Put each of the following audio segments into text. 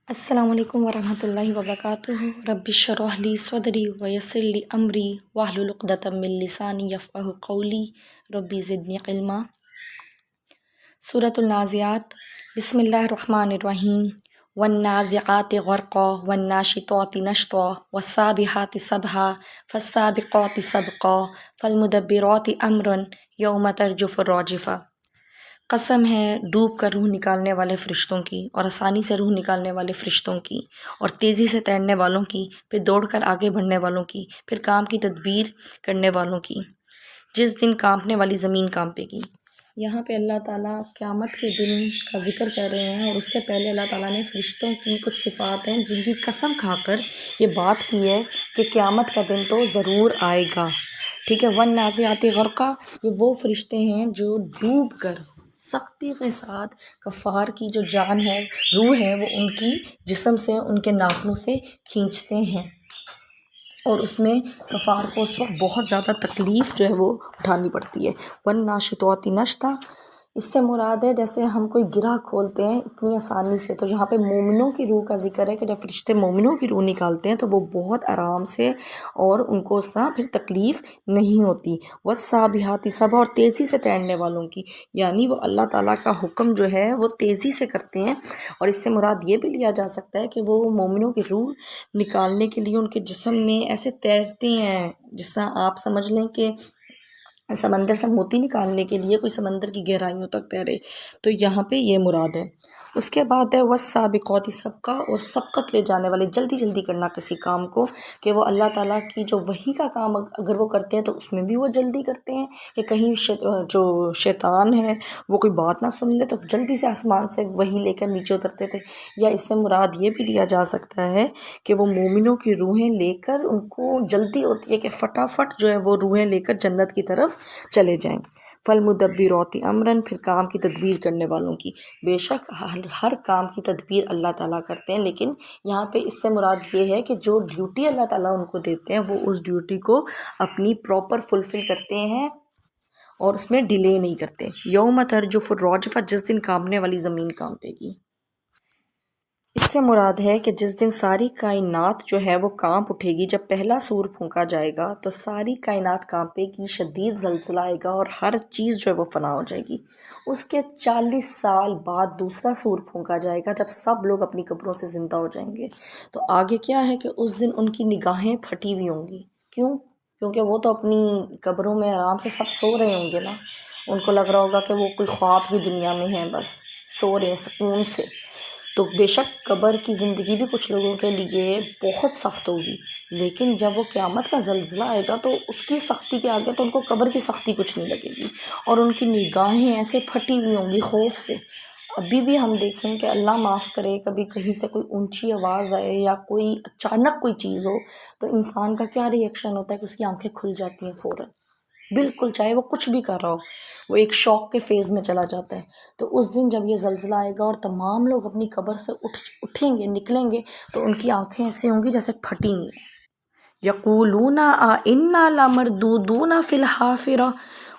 السلام علیکم ورحمۃ اللہ وبرکاتہ۔ رب اشرح لی صدری ویسر لی امری واحلل عقدۃ من لسانی یفقہوا قولی ربی زدنی علما۔ سورۃ النازعات۔ بسم اللہ الرحمن الرحیم۔ والنازعات غرقا والناشطات نشطا والسابحات سبحا فالسابقات سبقا فالمدبرات امرا یوم ترجف الراجفہ۔ قسم ہے ڈوب کر روح نکالنے والے فرشتوں کی اور آسانی سے روح نکالنے والے فرشتوں کی اور تیزی سے تیرنے والوں کی، پھر دوڑ کر آگے بڑھنے والوں کی، پھر کام کی تدبیر کرنے والوں کی، جس دن کانپنے والی زمین کانپے گی۔ یہاں پہ اللہ تعالیٰ قیامت کے دن کا ذکر کر رہے ہیں، اور اس سے پہلے اللہ تعالیٰ نے فرشتوں کی کچھ صفات ہیں جن کی قسم کھا کر یہ بات کی ہے کہ قیامت کا دن تو ضرور آئے گا، ٹھیک ہے۔ والنازعات غرقا، یہ وہ فرشتے ہیں جو ڈوب کر سختی کے ساتھ کفار کی جو جان ہے، روح ہے، وہ ان کی جسم سے، ان کے ناخنوں سے کھینچتے ہیں، اور اس میں کفار کو اس وقت بہت زیادہ تکلیف جو ہے وہ اٹھانی پڑتی ہے۔ والناشطات نشطا، اس سے مراد ہے جیسے ہم کوئی گرہ کھولتے ہیں اتنی آسانی سے، تو یہاں پہ مومنوں کی روح کا ذکر ہے کہ جب فرشتے مومنوں کی روح نکالتے ہیں تو وہ بہت آرام سے، اور ان کو اس طرح پھر تکلیف نہیں ہوتی۔ والسابحات سبحا، اور تیزی سے تیرنے والوں کی، یعنی وہ اللہ تعالیٰ کا حکم جو ہے وہ تیزی سے کرتے ہیں، اور اس سے مراد یہ بھی لیا جا سکتا ہے کہ وہ مومنوں کی روح نکالنے کے لیے ان کے جسم میں ایسے تیرتے ہیں، جس طرح آپ سمجھ لیں کہ سمندر سے موتی نکالنے کے لیے کوئی سمندر کی گہرائیوں تک تیرے، تو یہاں پہ یہ مراد ہے۔ اس کے بعد ہے والسابقات سبقا، اور سبقت لے جانے والے، جلدی جلدی کرنا کسی کام کو، کہ وہ اللہ تعالیٰ کی جو وحی کا کام اگر وہ کرتے ہیں تو اس میں بھی وہ جلدی کرتے ہیں کہ کہیں جو شیطان ہے وہ کوئی بات نہ سن لے، تو جلدی سے آسمان سے وحی لے کر نیچے اترتے تھے۔ یا اس سے مراد یہ بھی لیا جا سکتا ہے کہ وہ مومنوں کی روحیں لے کر، ان کو جلدی ہوتی ہے کہ فٹافٹ جو ہے وہ روحیں لے کر جنت کی طرف چلے جائیں۔ فالمدبرات امراً، پھر کام کی تدبیر کرنے والوں کی۔ بے شک ہر کام کی تدبیر اللہ تعالیٰ کرتے ہیں، لیکن یہاں پہ اس سے مراد یہ ہے کہ جو ڈیوٹی اللہ تعالیٰ ان کو دیتے ہیں وہ اس ڈیوٹی کو اپنی پراپر فلفل کرتے ہیں اور اس میں ڈیلے نہیں کرتے۔ یوم ترجف الراجفہ، جس دن کانپنے والی زمین کانپے گی۔ اس سے مراد ہے کہ جس دن ساری کائنات جو ہے وہ کانپ اٹھے گی، جب پہلا سور پھونکا جائے گا تو ساری کائنات کانپے گی، شدید زلزلہ آئے گا اور ہر چیز جو ہے وہ فنا ہو جائے گی۔ اس کے 40 سال بعد دوسرا سور پھونکا جائے گا، جب سب لوگ اپنی قبروں سے زندہ ہو جائیں گے۔ تو آگے کیا ہے کہ اس دن ان کی نگاہیں پھٹی ہوئی ہوں گی۔ کیوں؟ کیونکہ وہ تو اپنی قبروں میں آرام سے سب سو رہے ہوں گے نا، ان کو لگ رہا ہوگا کہ وہ کوئی خواب کی دنیا میں ہیں، بس سو رہے ہیں سکون سے۔ تو بے شک قبر کی زندگی بھی کچھ لوگوں کے لیے بہت سخت ہوگی، لیکن جب وہ قیامت کا زلزلہ آئے گا تو اس کی سختی کے آگے تو ان کو قبر کی سختی کچھ نہیں لگے گی، اور ان کی نگاہیں ایسے پھٹی ہوئی ہوں گی خوف سے۔ ابھی بھی ہم دیکھیں کہ اللہ معاف کرے، کبھی کہیں سے کوئی اونچی آواز آئے یا کوئی اچانک کوئی چیز ہو تو انسان کا کیا ری ایکشن ہوتا ہے کہ اس کی آنکھیں کھل جاتی ہیں فوراً، بالکل چاہے وہ کچھ بھی کر رہا ہو، وہ ایک شوق کے فیز میں چلا جاتا ہے۔ تو اس دن جب یہ زلزلہ آئے گا اور تمام لوگ اپنی قبر سے اٹھیں گے، نکلیں گے، تو ان کی آنکھیں ایسے ہوں گی جیسے پھٹی ہوئی ہیں۔ یقولون انا لمردودون فی الحافرہ،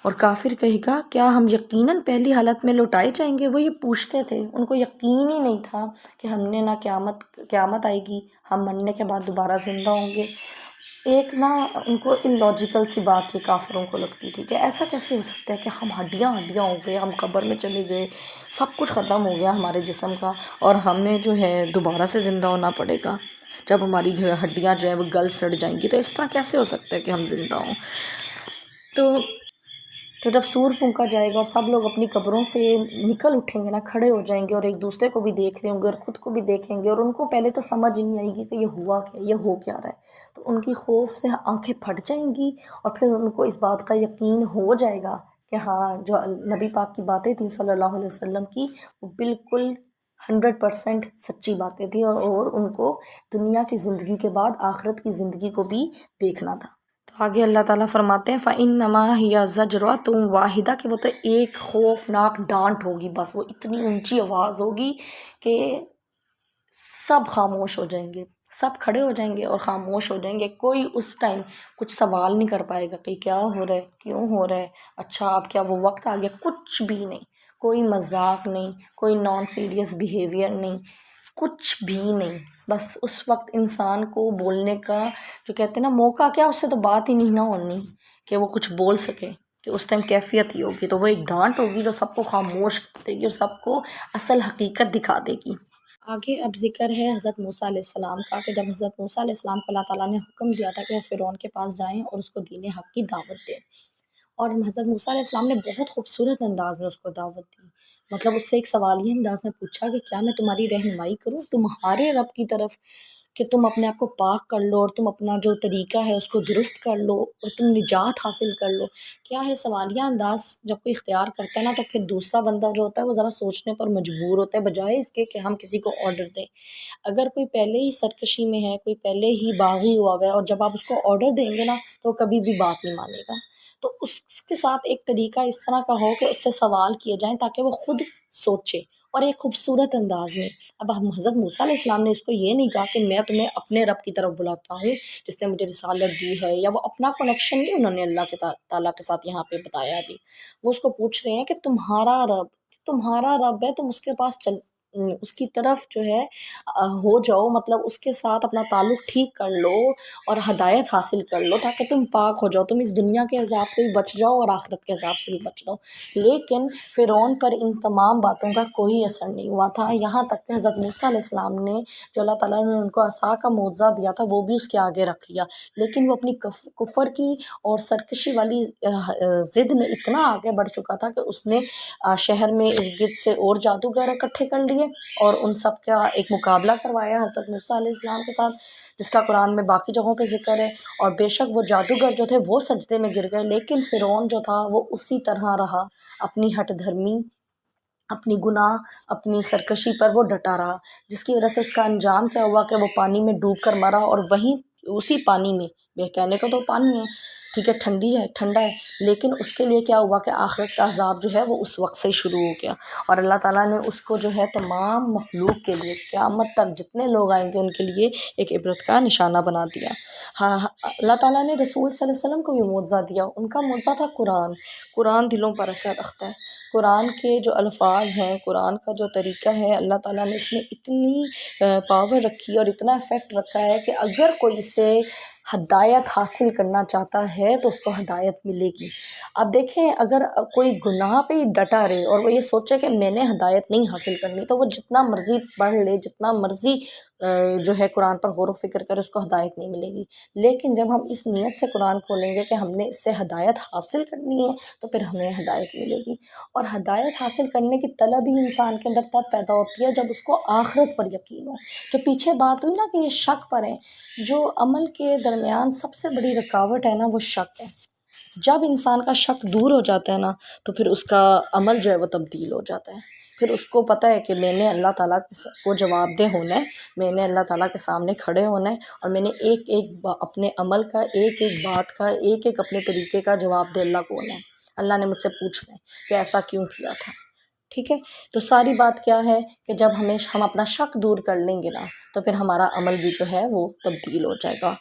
اور کافر کہے گا کیا ہم یقیناً پہلی حالت میں لوٹائے جائیں گے۔ وہ یہ پوچھتے تھے، ان کو یقین ہی نہیں تھا کہ ہم نے نہ قیامت آئے گی، ہم مرنے کے بعد دوبارہ زندہ ہوں گے۔ ایک نا ان کو اللاجیکل سی بات یہ کافروں کو لگتی تھی کہ ایسا کیسے ہو سکتا ہے کہ ہم ہڈیاں ہو گئے، ہم قبر میں چلے گئے، سب کچھ ختم ہو گیا ہمارے جسم کا، اور ہمیں جو ہے دوبارہ سے زندہ ہونا پڑے گا جب ہماری ہڈیاں جو ہیں وہ گل سڑ جائیں گی، تو اس طرح کیسے ہو سکتا ہے کہ ہم زندہ ہوں۔ تو جب سور پھونکا جائے گا اور سب لوگ اپنی قبروں سے نکل اٹھیں گے نا، کھڑے ہو جائیں گے، اور ایک دوسرے کو بھی دیکھ رہے ہوں گے اور خود کو بھی دیکھیں گے، اور ان کو پہلے تو سمجھ نہیں آئے گی کہ یہ ہوا کیا، یہ ہو کیا رہا ہے۔ تو ان کی خوف سے آنکھیں پھٹ جائیں گی، اور پھر ان کو اس بات کا یقین ہو جائے گا کہ ہاں جو نبی پاک کی باتیں تھیں صلی اللہ علیہ وسلم کی، وہ بالکل 100% سچی باتیں تھیں، اور ان کو دنیا کی زندگی کے بعد آخرت کی زندگی کو بھی دیکھنا تھا۔ تو آگے اللہ تعالیٰ فرماتے ہیں فَإِنَّمَا هِيَ زَجْرَةٌ وَاحِدَةٌ، کہ وہ تو ایک خوفناک ڈانٹ ہوگی، بس وہ اتنی اونچی آواز ہوگی کہ سب خاموش ہو جائیں گے، سب کھڑے ہو جائیں گے اور خاموش ہو جائیں گے۔ کوئی اس ٹائم کچھ سوال نہیں کر پائے گا کہ کیا ہو رہا ہے، کیوں ہو رہا ہے، اچھا اب کیا وہ وقت آ گیا، کچھ بھی نہیں، کوئی مذاق نہیں، کوئی نان سیریس بیہیویئر نہیں، کچھ بھی نہیں، بس اس وقت انسان کو بولنے کا جو کہتے ہیں نا موقع، کیا اس سے تو بات ہی نہیں نہ ہونی کہ وہ کچھ بول سکے، کہ اس ٹائم کیفیت ہی ہوگی تو وہ ایک ڈانٹ ہوگی جو سب کو خاموش کر دے گی اور سب کو اصل حقیقت دکھا دے گی۔ آگے اب ذکر ہے حضرت موسیٰ علیہ السلام کا، کہ جب حضرت موسیٰ علیہ السلام کو اللہ تعالیٰ نے حکم دیا تھا کہ وہ فرعون کے پاس جائیں اور اس کو دین حق کی دعوت دیں، اور حضرت موسیٰ علیہ السلام نے بہت خوبصورت انداز میں اس کو دعوت دی، مطلب اس سے ایک سوالیہ انداز میں پوچھا کہ کیا میں تمہاری رہنمائی کروں تمہارے رب کی طرف، کہ تم اپنے آپ کو پاک کر لو اور تم اپنا جو طریقہ ہے اس کو درست کر لو اور تم نجات حاصل کر لو۔ کیا ہے سوالیہ انداز جب کوئی اختیار کرتا ہے نا تو پھر دوسرا بندہ جو ہوتا ہے وہ ذرا سوچنے پر مجبور ہوتا ہے، بجائے اس کے کہ ہم کسی کو آرڈر دیں۔ اگر کوئی پہلے ہی سرکشی میں ہے، کوئی پہلے ہی باغی ہوا ہوا ہے، اور جب آپ اس کو آرڈر دیں گے نا تو وہ کبھی بھی بات نہیں مانے گا۔ تو اس کے ساتھ ایک طریقہ اس طرح کا ہو کہ اس سے سوال کیے جائیں تاکہ وہ خود سوچے، اور ایک خوبصورت انداز میں۔ اب ہم حضرت موسیٰ علیہ السلام نے اس کو یہ نہیں کہا کہ میں تمہیں اپنے رب کی طرف بلاتا ہوں جس نے مجھے رسالت دی ہے، یا وہ اپنا کنیکشن نہیں انہوں نے اللہ کے تعالیٰ کے ساتھ یہاں پہ بتایا ابھی۔ وہ اس کو پوچھ رہے ہیں کہ تمہارا رب ہے، تم اس کے پاس اس کی طرف جو ہے ہو جاؤ، مطلب اس کے ساتھ اپنا تعلق ٹھیک کر لو اور ہدایت حاصل کر لو تاکہ تم پاک ہو جاؤ، تم اس دنیا کے عذاب سے بھی بچ جاؤ اور آخرت کے عذاب سے بھی بچ جاؤ۔ لیکن فرعون پر ان تمام باتوں کا کوئی اثر نہیں ہوا تھا، یہاں تک کہ حضرت موسیٰ علیہ السلام نے جو اللہ تعالیٰ نے ان کو عصا کا معجزہ دیا تھا وہ بھی اس کے آگے رکھ لیا، لیکن وہ اپنی کفر کی اور سرکشی والی ضد میں اتنا آگے بڑھ چکا تھا کہ اس نے شہر میں ارد گرد سے اور جادوگر اکٹھے کر لیے اور ان سب کا ایک مقابلہ کروایا حضرت موسیٰ علیہ السلام کے ساتھ، جس کا قرآن میں باقی جگہوں پہ ذکر ہے۔ اور بے شک وہ جادوگر جو تھے وہ سجدے میں گر گئے، لیکن فرعون جو تھا وہ اسی طرح رہا، اپنی ہٹ دھرمی، اپنی گناہ، اپنی سرکشی پر وہ ڈٹا رہا، جس کی وجہ سے اس کا انجام کیا ہوا کہ وہ پانی میں ڈوب کر مرا، اور وہیں اسی پانی میں، بے کہنے کو تو پانی ہے ٹھیک ہے، ٹھنڈا ہے، لیکن اس کے لیے کیا ہوا کہ آخرت کا عذاب جو ہے وہ اس وقت سے ہی شروع ہو گیا، اور اللہ تعالیٰ نے اس کو جو ہے تمام مخلوق کے لیے قیامت تک جتنے لوگ آئیں گے ان کے لیے ایک عبرت کا نشانہ بنا دیا۔ ہاں، اللہ تعالیٰ نے رسول صلی اللہ علیہ وسلم کو بھی معجزہ دیا، ان کا معجزہ تھا قرآن دلوں پر اثر رکھتا ہے، قرآن کے جو الفاظ ہیں، قرآن کا جو طریقہ ہے، اللہ تعالیٰ نے اس میں اتنی پاور رکھی اور اتنا افیکٹ رکھا ہے کہ اگر کوئی اس سے ہدایت حاصل کرنا چاہتا ہے تو اس کو ہدایت ملے گی۔ اب دیکھیں، اگر کوئی گناہ پہ ہی ڈٹا رہے اور وہ یہ سوچے کہ میں نے ہدایت نہیں حاصل کرنی، تو وہ جتنا مرضی پڑھ لے، جتنا مرضی جو ہے قرآن پر غور و فکر کرے، اس کو ہدایت نہیں ملے گی۔ لیکن جب ہم اس نیت سے قرآن کھولیں گے کہ ہم نے اس سے ہدایت حاصل کرنی ہے تو پھر ہمیں ہدایت ملے گی، اور ہدایت حاصل کرنے کی طلب ہی انسان کے اندر تب پیدا ہوتی ہے جب اس کو آخرت پر یقین ہو۔ جو پیچھے بات ہوئی نا کہ یہ شک پر ہے، جو عمل کے درمیان سب سے بڑی رکاوٹ ہے نا وہ شک ہے۔ جب انسان کا شک دور ہو جاتا ہے نا تو پھر اس کا عمل جو ہے وہ تبدیل ہو جاتا ہے، پھر اس کو پتہ ہے کہ میں نے اللہ تعالیٰ کو جواب دہ ہونا ہے، میں نے اللہ تعالیٰ کے سامنے کھڑے ہونا ہے، اور میں نے ایک ایک اپنے عمل کا، ایک ایک بات کا، ایک ایک اپنے طریقے کا جواب دہ اللہ کو ہونا ہے۔ اللہ نے مجھ سے پوچھنا ہے کہ ایسا کیوں کیا تھا، ٹھیک ہے؟ تو ساری بات کیا ہے کہ جب ہم اپنا شک دور کر لیں گے نا تو پھر ہمارا عمل بھی جو ہے وہ تبدیل ہو جائے گا۔